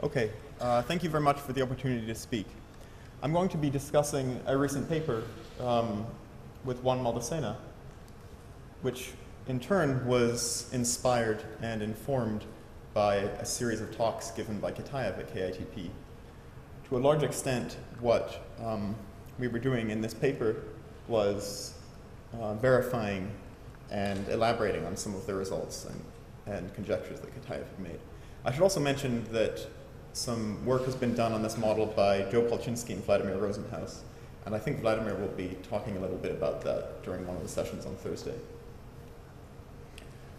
Okay, thank you very much for the opportunity to speak. I'm going to be discussing a recent paper with Juan Maldacena, which in turn was inspired and informed by a series of talks given by Kitaev at KITP. To a large extent, what we were doing in this paper was verifying and elaborating on some of the results and conjectures that Kitaev had made. I should also mention that some work has been done on this model by Joe Palczynski and Vladimir Rosenhaus, and I think Vladimir will be talking a little bit about that during one of the sessions on Thursday.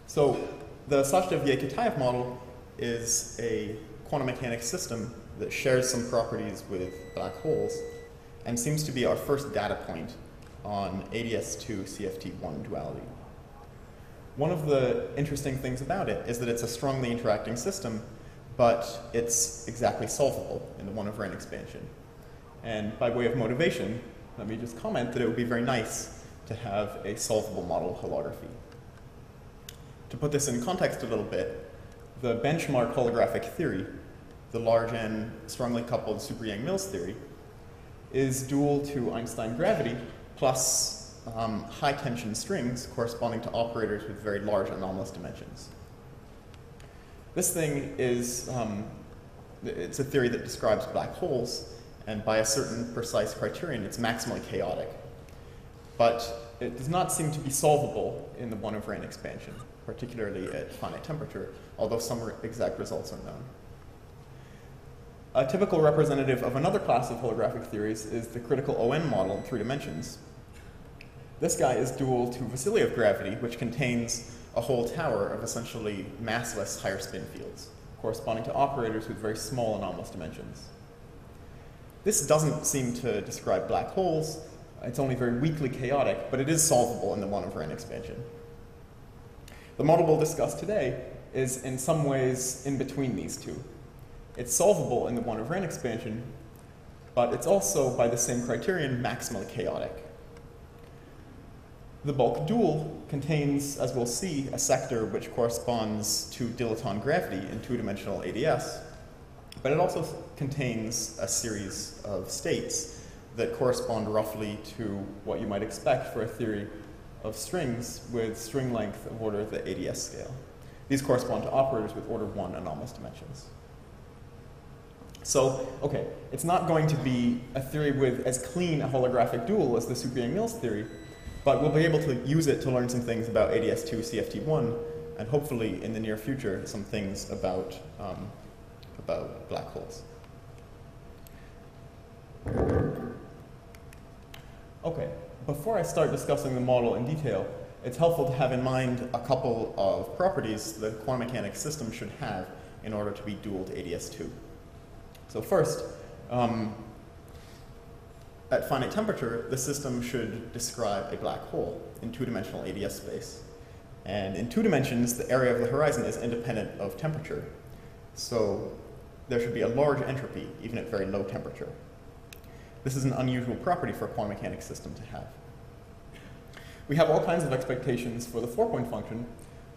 So the Sachdev-Ye-Kitaev model is a quantum mechanics system that shares some properties with black holes and seems to be our first data point on ADS2 CFT1 duality. One of the interesting things about it is that it's a strongly interacting system, but it's exactly solvable in the 1 over n expansion. And by way of motivation, let me just comment that it would be very nice to have a solvable model holography. To put this in context a little bit, the benchmark holographic theory, the large N strongly coupled Super-Yang-Mills theory, is dual to Einstein gravity plus high tension strings corresponding to operators with very large anomalous dimensions. This thing is, it's a theory that describes black holes, and by a certain precise criterion, it's maximally chaotic. But it does not seem to be solvable in the 1 over n expansion, particularly at finite temperature, although some exact results are known. A typical representative of another class of holographic theories is the critical ON model in 3 dimensions. This guy is dual to Vasiliev gravity, which contains a whole tower of essentially massless higher spin fields, corresponding to operators with very small anomalous dimensions. This doesn't seem to describe black holes. It's only very weakly chaotic, but it is solvable in the 1 over n expansion. The model we'll discuss today is in some ways in between these two. It's solvable in the 1 over n expansion, but it's also, by the same criterion, maximally chaotic. The bulk dual contains, as we'll see, a sector which corresponds to dilaton gravity in 2-dimensional ADS, but it also contains a series of states that correspond roughly to what you might expect for a theory of strings with string length of order the ADS scale. These correspond to operators with order 1 anomalous dimensions. So, okay, it's not going to be a theory with as clean a holographic dual as the Super-Yang-Mills theory, but we'll be able to use it to learn some things about ADS2 CFT1, and hopefully in the near future some things about black holes. Okay, before I start discussing the model in detail, it's helpful to have in mind a couple of properties the quantum mechanics system should have in order to be dual to ADS2. So first, at finite temperature, the system should describe a black hole in 2-dimensional ADS space. And in 2 dimensions, the area of the horizon is independent of temperature. So there should be a large entropy, even at very low temperature. This is an unusual property for a quantum mechanics system to have. We have all kinds of expectations for the 4-point function.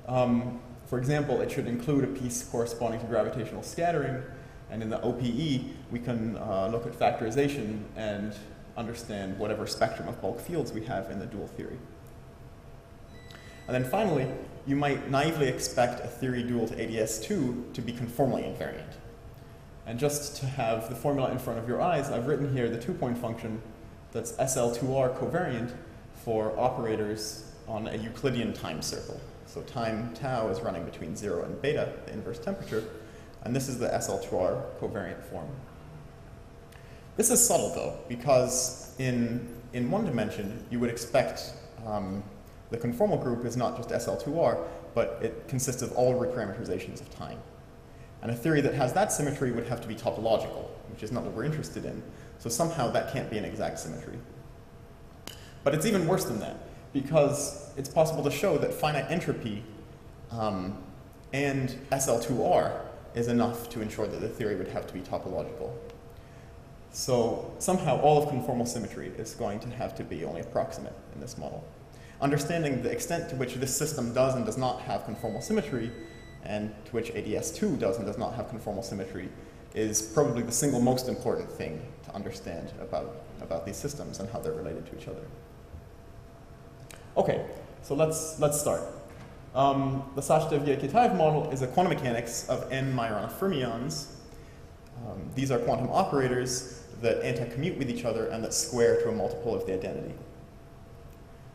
For example, it should include a piece corresponding to gravitational scattering. And in the OPE, we can look at factorization and understand whatever spectrum of bulk fields we have in the dual theory. And then finally, you might naively expect a theory dual to ADS2 to be conformally invariant. And just to have the formula in front of your eyes, I've written here the 2-point function that's SL2R covariant for operators on a Euclidean time circle. So time tau is running between 0 and beta, the inverse temperature, and this is the SL2R covariant form. This is subtle, though, because in 1 dimension, you would expect the conformal group is not just SL2R, but it consists of all reparameterizations of time. And a theory that has that symmetry would have to be topological, which is not what we're interested in. So somehow that can't be an exact symmetry. But it's even worse than that, because it's possible to show that finite entropy and SL2R is enough to ensure that the theory would have to be topological. So somehow all of conformal symmetry is going to have to be only approximate in this model. Understanding the extent to which this system does and does not have conformal symmetry, and to which ADS2 does and does not have conformal symmetry, is probably the single most important thing to understand about these systems and how they're related to each other. Okay, so let's start. The Sachdev-Yeh-Kitaev model is a quantum mechanics of n Majorana fermions. These are quantum operators that anti-commute with each other and that square to a multiple of the identity.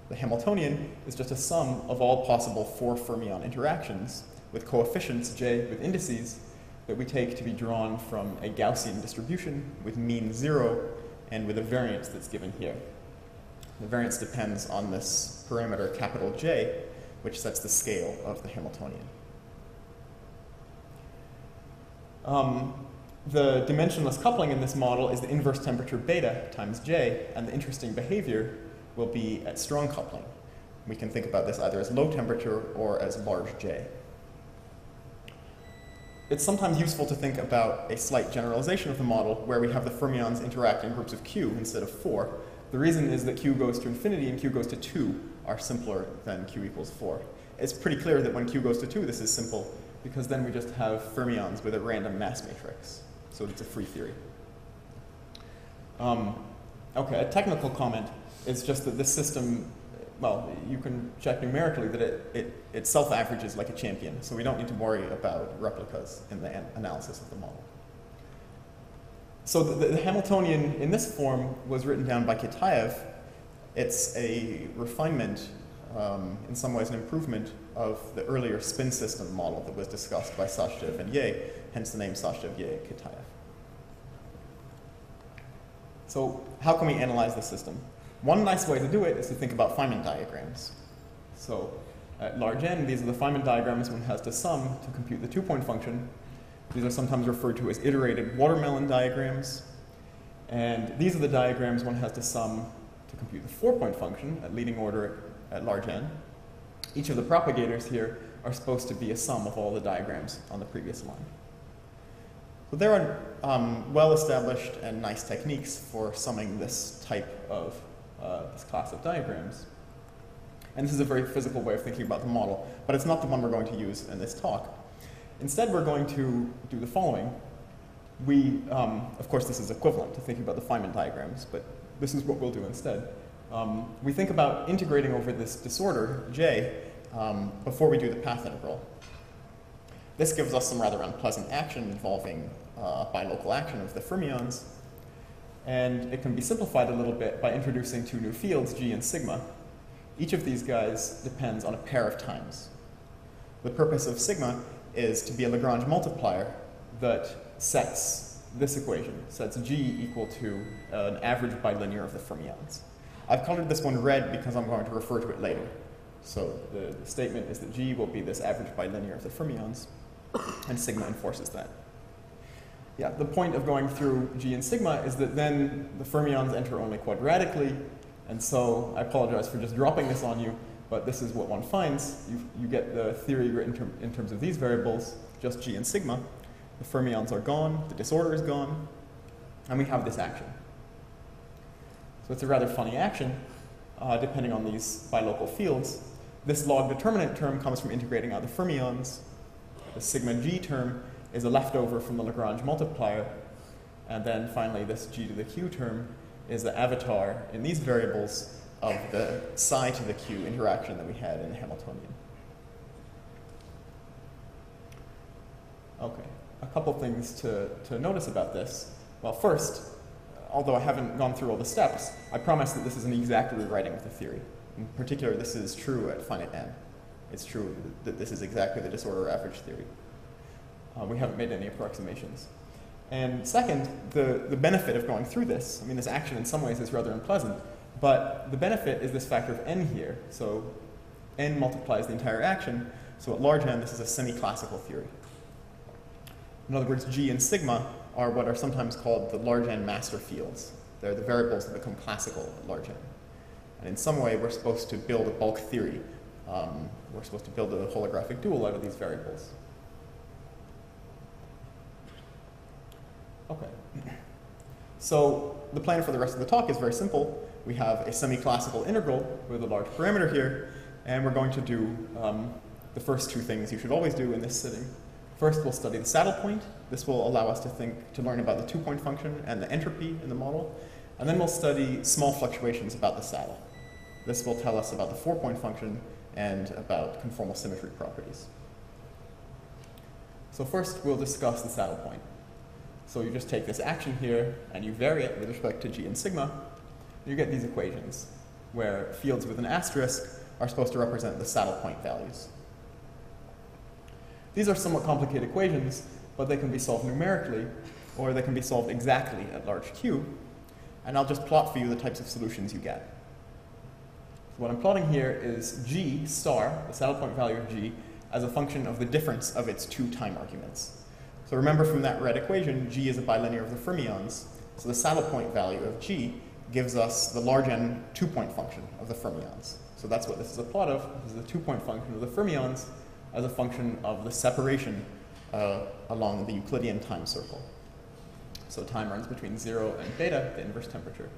The Hamiltonian is just a sum of all possible 4 fermion interactions with coefficients j with indices that we take to be drawn from a Gaussian distribution with mean 0 and with a variance that's given here. The variance depends on this parameter capital J, which sets the scale of the Hamiltonian. The dimensionless coupling in this model is the inverse temperature beta times J, and the interesting behavior will be at strong coupling. We can think about this either as low temperature or as large J. It's sometimes useful to think about a slight generalization of the model where we have the fermions interact in groups of Q instead of 4. The reason is that Q goes to infinity and Q goes to 2 are simpler than Q equals 4. It's pretty clear that when Q goes to 2, this is simple, because then we just have fermions with a random mass matrix. So it's a free theory. Okay, a technical comment is just that this system, well, you can check numerically that it self-averages like a champion, so we don't need to worry about replicas in the analysis of the model. So the Hamiltonian in this form was written down by Kitaev. It's a refinement, in some ways an improvement, of the earlier spin system model that was discussed by Sachdev and Yeh, hence the name Sachdev-Yeh-Kitaev. So how can we analyze the system? One nice way to do it is to think about Feynman diagrams. So at large n, these are the Feynman diagrams one has to sum to compute the 2-point function. These are sometimes referred to as iterated watermelon diagrams. And these are the diagrams one has to sum to compute the 4-point function at leading order at large n. Each of the propagators here are supposed to be a sum of all the diagrams on the previous line. So there are well-established and nice techniques for summing this type of this class of diagrams. And this is a very physical way of thinking about the model, but it's not the one we're going to use in this talk. Instead, we're going to do the following. We, of course, this is equivalent to thinking about the Feynman diagrams, but this is what we'll do instead. We think about integrating over this disorder, J, before we do the path integral. This gives us some rather unpleasant action involving bilocal action of the fermions. And it can be simplified a little bit by introducing 2 new fields, G and sigma. Each of these guys depends on a pair of times. The purpose of sigma is to be a Lagrange multiplier that sets this equation, sets G equal to an average bilinear of the fermions. I've colored this one red because I'm going to refer to it later. So the statement is that G will be this average bilinear of the fermions, and sigma enforces that. Yeah, the point of going through G and sigma is that then the fermions enter only quadratically, and so I apologize for just dropping this on you, but this is what one finds. You get the theory written in terms of these variables, just G and sigma. The fermions are gone, the disorder is gone, and we have this action. So it's a rather funny action, depending on these bilocal fields. This log determinant term comes from integrating out the fermions. The sigma G term is a leftover from the Lagrange multiplier. And then finally, this G to the Q term is the avatar in these variables of the psi to the Q interaction that we had in the Hamiltonian. Okay, a couple things to notice about this. Well, first, although I haven't gone through all the steps, I promise that this is an exact rewriting of the theory. In particular, this is true at finite n. It's true that this is exactly the disorder average theory. We haven't made any approximations. And second, the benefit of going through this, I mean, this action in some ways is rather unpleasant, but the benefit is this factor of n here. So n multiplies the entire action, so at large n, this is a semi-classical theory. In other words, G and sigma are what are sometimes called the large n master fields. They're the variables that become classical at large n. And in some way, we're supposed to build a bulk theory. We're supposed to build a holographic dual out of these variables. Okay. So the plan for the rest of the talk is very simple. We have a semi-classical integral with a large parameter here, and we're going to do the first 2 things you should always do in this sitting. First, we'll study the saddle point. This will allow us to learn about the two-point function and the entropy in the model. And then we'll study small fluctuations about the saddle. This will tell us about the four-point function and about conformal symmetry properties. So first, we'll discuss the saddle point. So you just take this action here, and you vary it with respect to g and sigma, and you get these equations, where fields with an asterisk are supposed to represent the saddle point values. These are somewhat complicated equations, but they can be solved numerically, or they can be solved exactly at large Q, and I'll just plot for you the types of solutions you get. So what I'm plotting here is g star, the saddle point value of g, as a function of the difference of its two time arguments. So remember from that red equation, g is a bilinear of the fermions, so the saddle point value of g gives us the large N two-point function of the fermions. So that's what this is a plot of. This is the two-point function of the fermions as a function of the separation along the Euclidean time circle. So time runs between 0 and beta, the inverse temperature.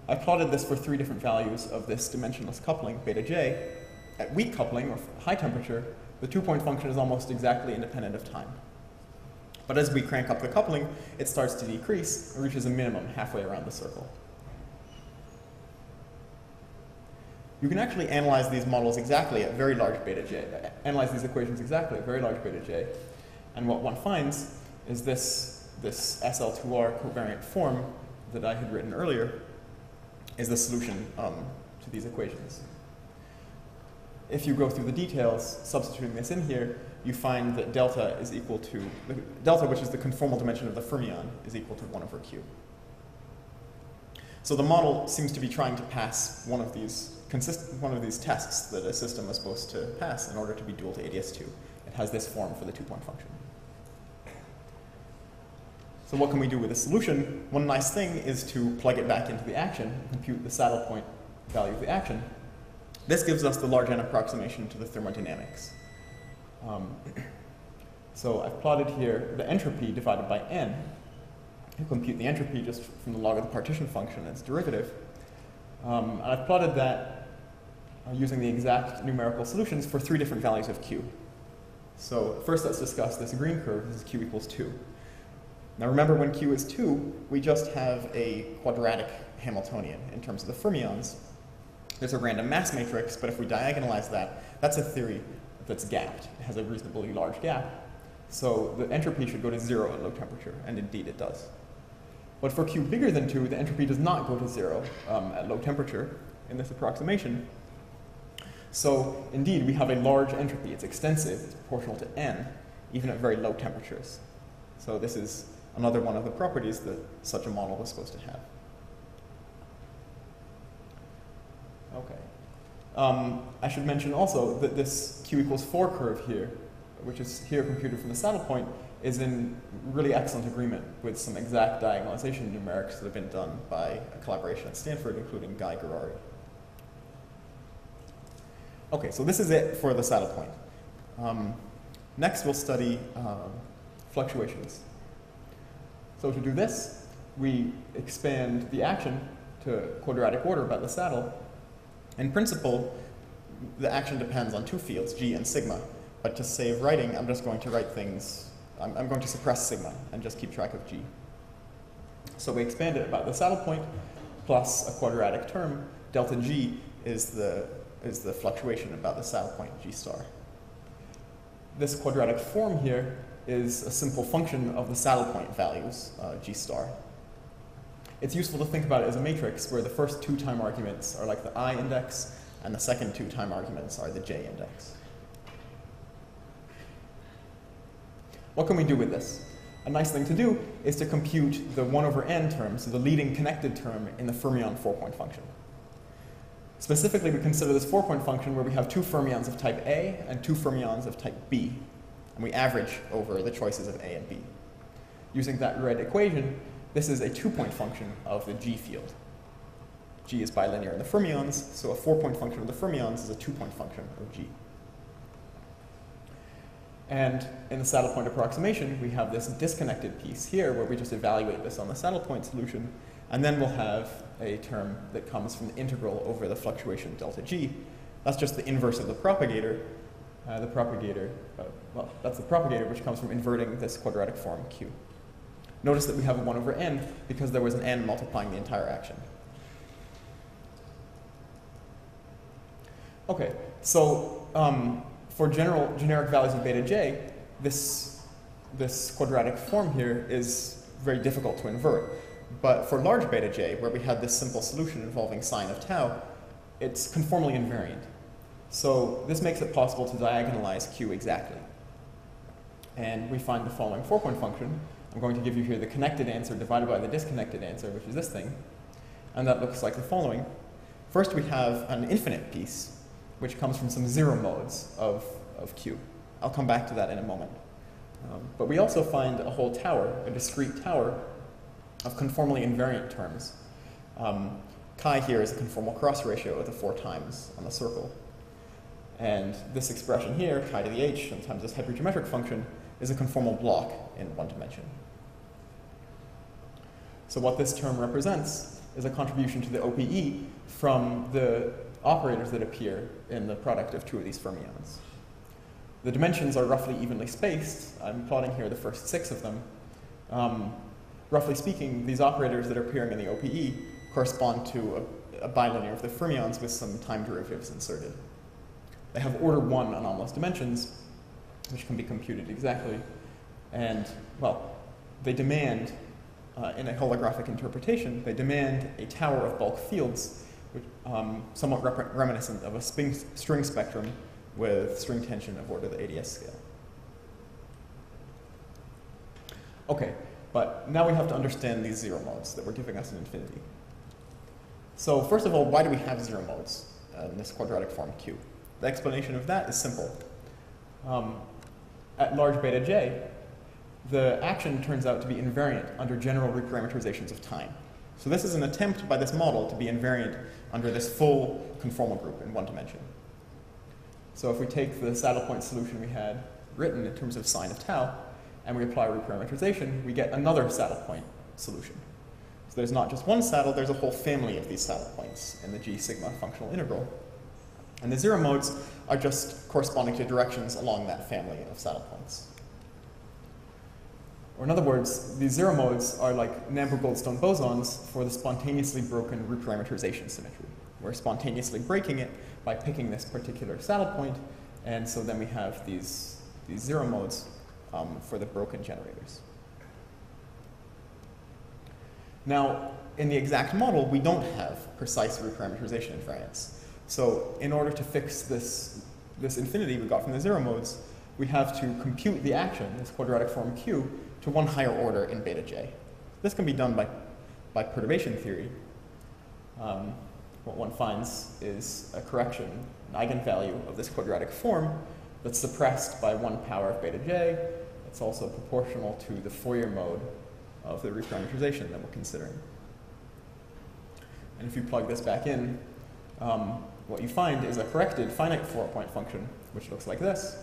I plotted this for three different values of this dimensionless coupling, beta j. At weak coupling, or high temperature, the two-point function is almost exactly independent of time. But as we crank up the coupling, it starts to decrease and reaches a minimum halfway around the circle. You can actually analyze these models exactly at very large beta j, analyze these equations exactly at very large beta j. And what one finds is this SL2R covariant form that I had written earlier is the solution to these equations. If you go through the details, substituting this in here, you find that delta is equal to, delta, which is the conformal dimension of the fermion, is equal to 1 over q. So the model seems to be trying to pass one of these tests that a system is supposed to pass in order to be dual to ADS2. It has this form for the two-point function. So what can we do with this solution? One nice thing is to plug it back into the action and compute the saddle point value of the action. This gives us the large N approximation to the thermodynamics. So I've plotted here the entropy divided by N. You compute the entropy just from the log of the partition function, its derivative. And I've plotted that using the exact numerical solutions for three different values of Q. So first let's discuss this green curve. This is Q equals 2. Now remember, when Q is 2, we just have a quadratic Hamiltonian in terms of the fermions. There's a random mass matrix, but if we diagonalize that, that's a theory that's gapped. It has a reasonably large gap. So the entropy should go to 0 at low temperature, and indeed it does. But for Q bigger than 2, the entropy does not go to 0 at low temperature in this approximation. So indeed, we have a large entropy. It's extensive. It's proportional to N, even at very low temperatures. So this is another one of the properties that such a model was supposed to have. Okay. I should mention also that this Q equals 4 curve here, which is here computed from the saddle point, is in really excellent agreement with some exact diagonalization numerics that have been done by a collaboration at Stanford, including Guy Garari. Okay, so this is it for the saddle point. Next, we'll study fluctuations. So to do this, we expand the action to quadratic order about the saddle. In principle, the action depends on two fields, g and sigma. But to save writing, I'm just going to write things, I'm going to suppress sigma and just keep track of g. So we expand it about the saddle point plus a quadratic term. Delta g is the fluctuation about the saddle point, g star. This quadratic form here is a simple function of the saddle point values, g star. It's useful to think about it as a matrix where the first two time arguments are like the I index, and the second two time arguments are the j index. What can we do with this? A nice thing to do is to compute the 1 over n term, so the leading connected term in the fermion 4-point function. Specifically, we consider this 4-point function where we have two fermions of type A and two fermions of type B, and we average over the choices of A and B. Using that red equation, this is a 2-point function of the G field. G is bilinear in the fermions, so a 4-point function of the fermions is a 2-point function of G. And in the saddle point approximation, we have this disconnected piece here where we just evaluate this on the saddle point solution, and then we'll have a term that comes from the integral over the fluctuation delta G. That's just the inverse of the propagator, the propagator, well, that's the propagator which comes from inverting this quadratic form Q. Notice that we have a 1 over n because there was an n multiplying the entire action. Okay, so for generic values of beta j, this quadratic form here is very difficult to invert. But for large beta j, where we had this simple solution involving sine of tau, it's conformally invariant. So this makes it possible to diagonalize Q exactly. And we find the following 4-point function. I'm going to give you here the connected answer divided by the disconnected answer, which is this thing. And that looks like the following. First, we have an infinite piece, which comes from some zero modes of Q. I'll come back to that in a moment. But we also find a whole tower, a discrete tower, of conformally invariant terms. Chi here is a conformal cross ratio of the 4 times on the circle. And this expression here, chi to the h, times this hypergeometric function, is a conformal block in 1 dimension. So what this term represents is a contribution to the OPE from the operators that appear in the product of 2 of these fermions. The dimensions are roughly evenly spaced. I'm plotting here the first 6 of them. Roughly speaking, these operators that are appearing in the OPE correspond to a bilinear of the fermions with some time derivatives inserted. They have order 1 anomalous dimensions, which can be computed exactly. And, well, they demand, in a holographic interpretation, they demand a tower of bulk fields, which, somewhat reminiscent of a string spectrum with string tension of order the ADS scale. Okay, but now we have to understand these zero modes that were giving us an infinity. So first of all, why do we have zero modes in this quadratic form Q? The explanation of that is simple. At large beta j, the action turns out to be invariant under general reparameterizations of time. So this is an attempt by this model to be invariant under this full conformal group in 1 dimension. So if we take the saddle point solution we had written in terms of sine of tau, and we apply reparameterization, we get another saddle point solution. So there's not just one saddle, there's a whole family of these saddle points in the G sigma functional integral. And the zero modes are just corresponding to directions along that family of saddle points. Or in other words, these zero modes are like Nambu-Goldstone bosons for the spontaneously broken reparameterization symmetry. We're spontaneously breaking it by picking this particular saddle point, and so then we have these zero modes for the broken generators. Now, in the exact model, we don't have precise reparameterization invariance. So in order to fix this infinity we got from the zero modes, we have to compute the action, this quadratic form Q, to 1 higher order in beta j. This can be done by perturbation theory. What one finds is a correction, an eigenvalue of this quadratic form that's suppressed by 1 power of beta j. It's also proportional to the Fourier mode of the reparameterization that we're considering. And if you plug this back in, what you find is a corrected finite 4-point function, which looks like this.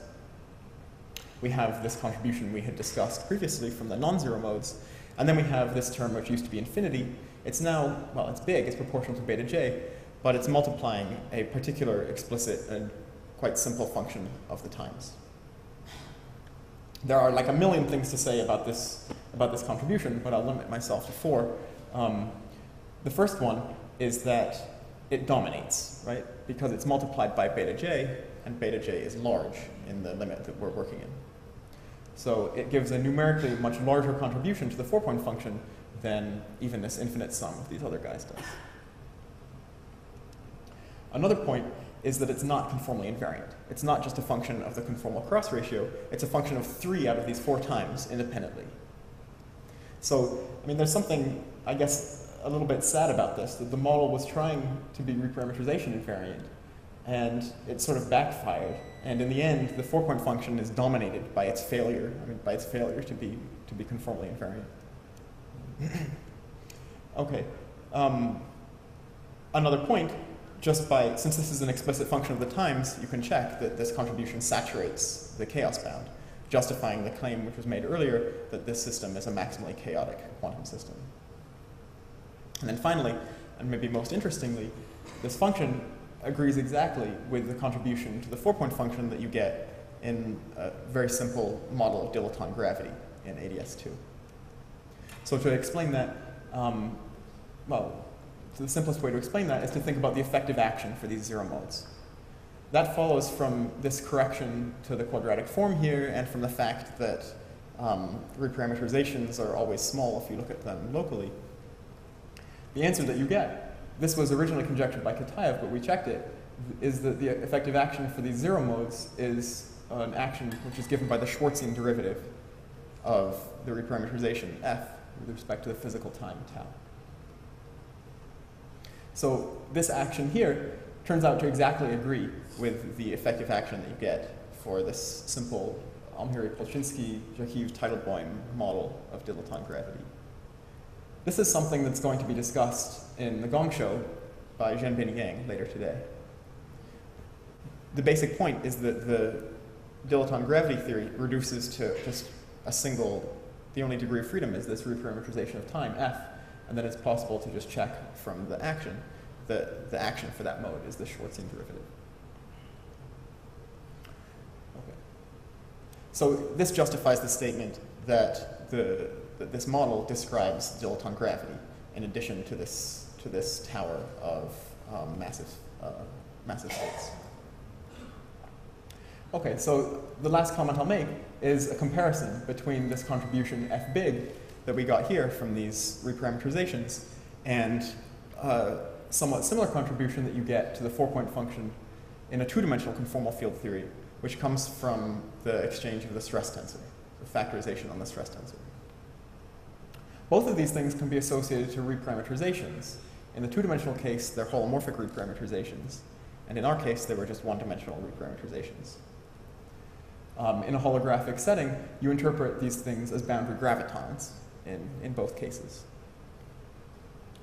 We have this contribution we had discussed previously from the non-zero modes, and then we have this term which used to be infinity. It's now, well, it's big, it's proportional to beta j, but it's multiplying a particular explicit and quite simple function of the times. There are like a million things to say about this contribution, but I'll limit myself to 4. The first one is that it dominates, right? Because it's multiplied by beta j, and beta j is large in the limit that we're working in. So it gives a numerically much larger contribution to the 4-point function than even this infinite sum of these other guys does. Another point is that it's not conformally invariant. It's not just a function of the conformal cross ratio, it's a function of 3 out of these 4 times independently. So, I mean, there's something, I guess, a little bit sad about this, that the model was trying to be reparameterization invariant, and it sort of backfired. And in the end, the 4-point function is dominated by its failure, by its failure to be conformally invariant. Okay. Another point, since this is an explicit function of the times, you can check that this contribution saturates the chaos bound, justifying the claim which was made earlier that this system is a maximally chaotic quantum system. And then finally, and maybe most interestingly, this function agrees exactly with the contribution to the 4-point function that you get in a very simple model of dilettante gravity in ADS2. So to explain that, well, the simplest way to explain that is to think about the effective action for these zero modes. That follows from this correction to the quadratic form here and from the fact that reparameterizations are always small if you look at them locally. The answer that you get, this was originally conjectured by Kitaev, but we checked it, is that the effective action for these zero modes is an action which is given by the Schwarzian derivative of the reparameterization f with respect to the physical time tau. So this action here turns out to exactly agree with the effective action that you get for this simple Almiri-Polchinski-Jakiv-Teitelbaum model of dilettante gravity. This is something that's going to be discussed in the Gong Show by Zhenbin Yang later today. The basic point is that the dilettante gravity theory reduces to just a single, the only degree of freedom is this reparameterization of time, f, and then it's possible to just check from the action that the action for that mode is the Schwarzian derivative. Okay. So this justifies the statement that this model describes dilettante gravity in addition to this tower of massive states. Okay, so the last comment I'll make is a comparison between this contribution f big that we got here from these reparameterizations and somewhat similar contribution that you get to the 4-point function in a two-dimensional conformal field theory, which comes from the exchange of the stress tensor, the factorization on the stress tensor. Both of these things can be associated to reparameterizations. In the two-dimensional case, they're holomorphic reparameterizations, and in our case, they were just one-dimensional reparameterizations. In a holographic setting, you interpret these things as boundary gravitons in both cases.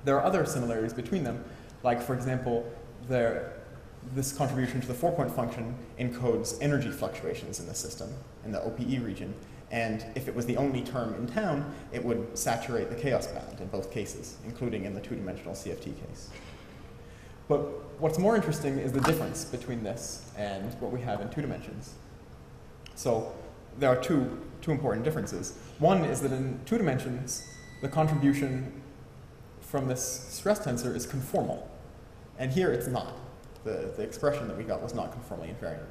There are other similarities between them, like, for example, this contribution to the 4-point function encodes energy fluctuations in the system, in the OPE region, and if it was the only term in town, it would saturate the chaos bound in both cases, including in the two-dimensional CFT case. But what's more interesting is the difference between this and what we have in 2 dimensions. So there are two important differences. One is that in 2 dimensions, the contribution from this stress tensor is conformal. And here it's not. The expression that we got was not conformally invariant.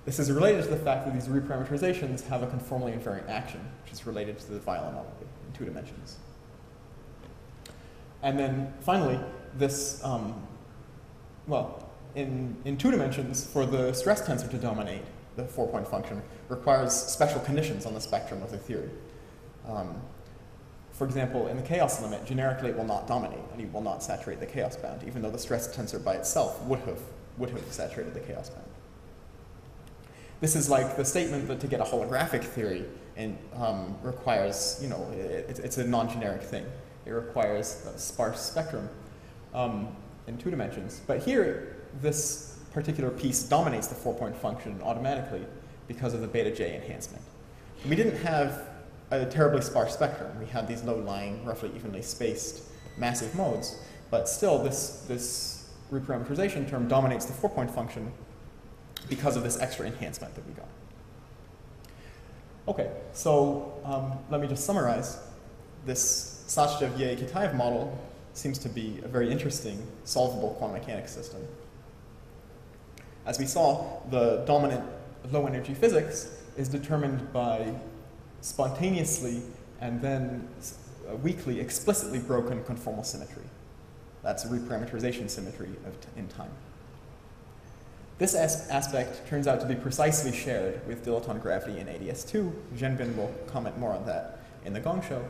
This is related to the fact that these reparameterizations have a conformally invariant action, which is related to the violin envelope in 2 dimensions. And then finally, this, well, in 2 dimensions, for the stress tensor to dominate the 4-point function requires special conditions on the spectrum of the theory. For example, in the chaos limit, generically it will not dominate, and it will not saturate the chaos bound, even though the stress tensor by itself would have saturated the chaos bound. This is like the statement that to get a holographic theory requires, you know, it's a non-generic thing. It requires a sparse spectrum in 2 dimensions. But here, this particular piece dominates the 4-point function automatically because of the beta J enhancement. We didn't have a terribly sparse spectrum. We had these low-lying, roughly evenly spaced massive modes, but still this reparameterization term dominates the 4-point function because of this extra enhancement that we got. Okay, so let me just summarize. This Sachdev-Yeh-Kitaev model seems to be a very interesting, solvable quantum mechanics system. As we saw, the dominant low-energy physics is determined by spontaneously and then weakly, explicitly broken conformal symmetry. That's reparameterization symmetry in time. This aspect turns out to be precisely shared with dilettante gravity in ADS2. Zhenbin will comment more on that in the Gong Show.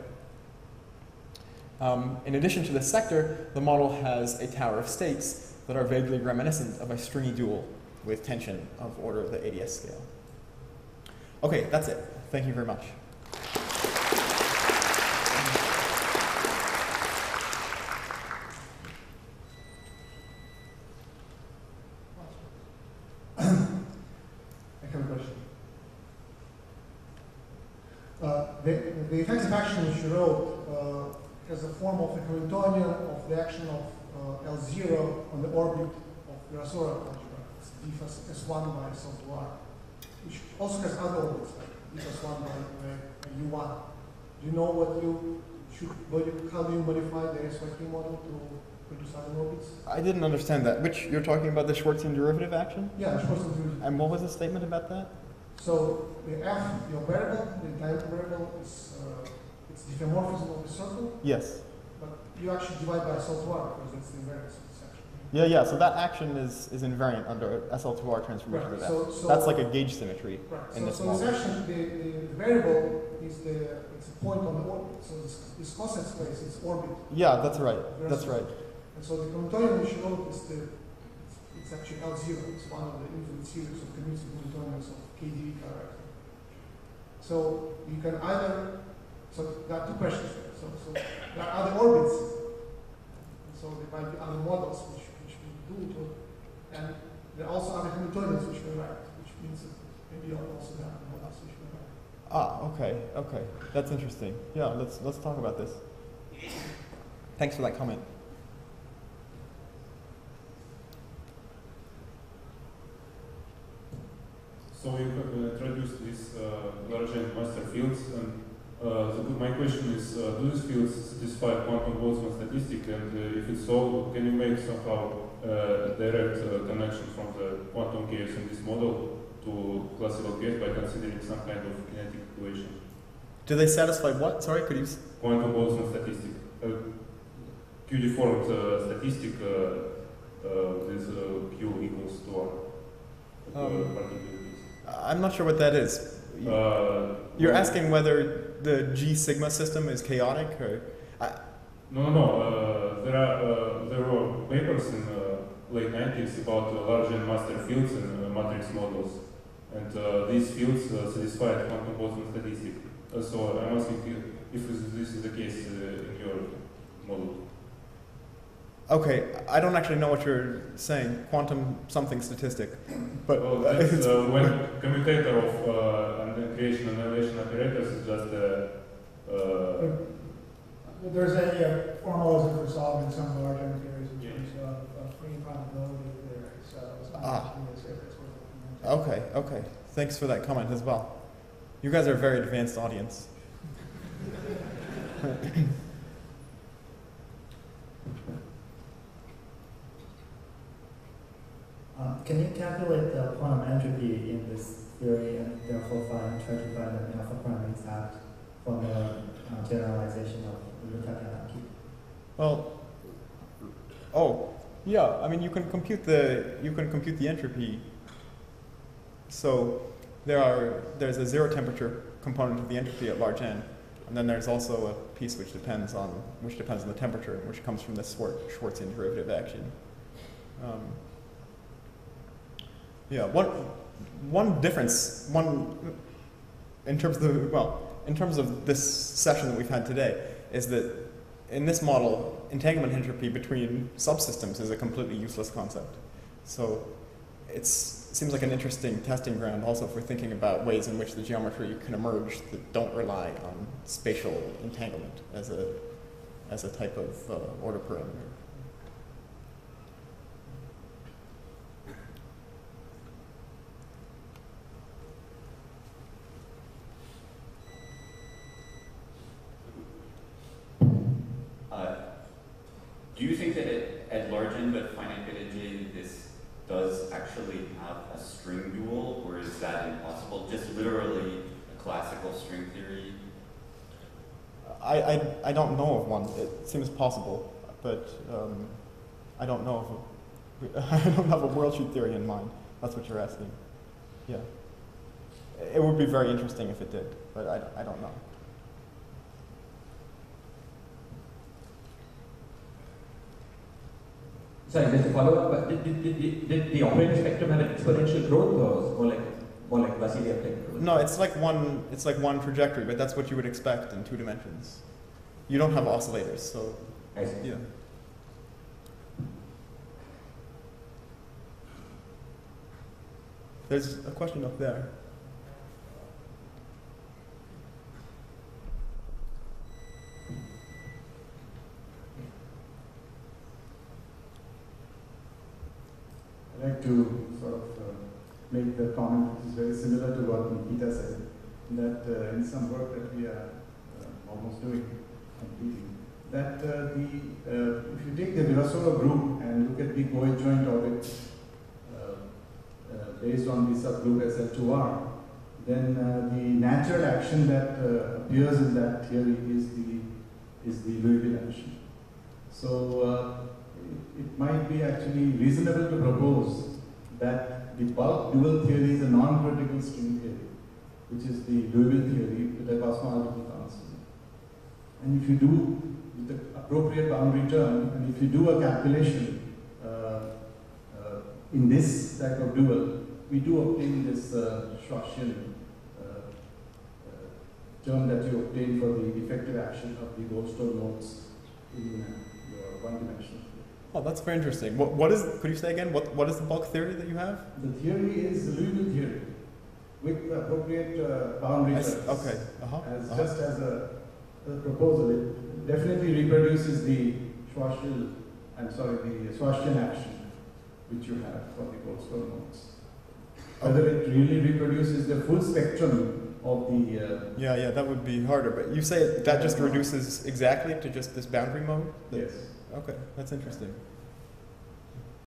In addition to this sector, the model has a tower of states that are vaguely reminiscent of a stringy dual with tension of order of the ADS scale. Okay, that's it. Thank you very much. I have a question. The effective action which you wrote has a form of a Hamiltonian of the action of L0 on the orbit of Virasoro algebra, S1 by S2R. which also has other orbits, like E+1 by U1. Do you know what you should, how do you modify the SYK model to produce other orbits? I didn't understand that. Which, you're talking about the Schwarzian derivative action? Yeah, the Schwarzian derivative. And what was the statement about that? So the F, your variable, the diameter variable, is it's diffeomorphism of the circle. Yes. But you actually divide by SL2R because it's the invariance of this action. Yeah. So that action is invariant under SL2R transformation Right. of F. So that's like a gauge symmetry in this so model. this action, the variable is it's a point on the orbit. So this cosine space is orbit. Yeah, that's right. That's right. And so the Hamiltonian we showed is it's actually L0. It's one of the infinite series of commutative Hamiltonians of KdV character. So you can either, so there are two questions there. So there are other orbits. And so there might be other models which we do to, and there are also other Hamiltonians which we write, which means that maybe also there are models which we write. Okay. That's interesting. Yeah, let's talk about this. Thanks for that comment. So you have introduced these large master fields, and my question is, do these fields satisfy quantum Boltzmann statistic, and if it's so, can you make somehow direct connection from the quantum chaos in this model to classical chaos by considering some kind of kinetic equation? Do they satisfy what? Sorry, could you? Quantum Boltzmann statistic. Q-deformed statistic with Q equals to R. Particular. I'm not sure what that is. You're asking whether the G sigma system is chaotic, or? No. There were papers in late 90s about large and master fields in matrix models, and these fields satisfied quantum Boltzmann statistic. So I'm asking you if this is the case in your model. Okay, I don't actually know what you're saying. Quantum something statistic, but it's when commutator of creation and annihilation operators is just there's a formalism for solving some large M theories in terms of free probability theory. So it's not Okay. Thanks for that comment as well. You guys are a very advanced audience. Can you calculate the quantum entropy in this theory and therefore try to find an alpha prime exact from the generalization of Lutatian-Aki? Well, yeah. I mean, you can compute the entropy. So there's a zero temperature component of the entropy at large n, and then there's also a piece which depends on the temperature, which comes from the Schwarzian derivative action. Yeah, one difference, in terms of this session that we've had today, is that in this model, entanglement entropy between subsystems is a completely useless concept. So it seems like an interesting testing ground also for thinking about ways in which the geometry can emerge that don't rely on spatial entanglement as a type of order parameter. Do you think that at large n but finite beta j, this does actually have a string dual, or is that impossible? Just literally a classical string theory? I don't know of one. It seems possible, but I don't know I don't have a world sheet theory in mind. That's what you're asking. Yeah. It would be very interesting if it did, but I don't know. Sorry, just to follow up, but did the operator spectrum have an exponential growth, or was more like Vasily-Aplik growth? No, it's like one trajectory, but that's what you would expect in 2 dimensions. You don't have oscillators, so I see. yeah. There's a question up there. I'd like to sort of make the comment which is very similar to what Nikita said, that in some work that we are almost doing, completing, that if you take the Virasoro group and look at the co-adjoint orbit based on the subgroup SL2R, then the natural action that appears in that theory is the Louisville action. So it might be actually reasonable to propose that the bulk dual theory is a non-critical string theory, which is the Louisville theory with a cosmological constant. And if you do, with the appropriate boundary term, and if you do a calculation in this type of dual, we do obtain this Schwarzschild term that you obtain for the effective action of the Goldstone nodes in your one-dimensional field. Oh, that's very interesting. What is? Could you say again? What is the bulk theory that you have? The theory is the Louisville theory with the appropriate boundary terms. Okay. Just as a proposal, it definitely reproduces the Schwarzschild, the Schwarzschild action which you have for the Goldstone nodes. Whether it really reproduces the full spectrum of the... yeah, that would be harder, but you say that just reduces exactly to just this boundary mode? Yes. Okay, that's interesting.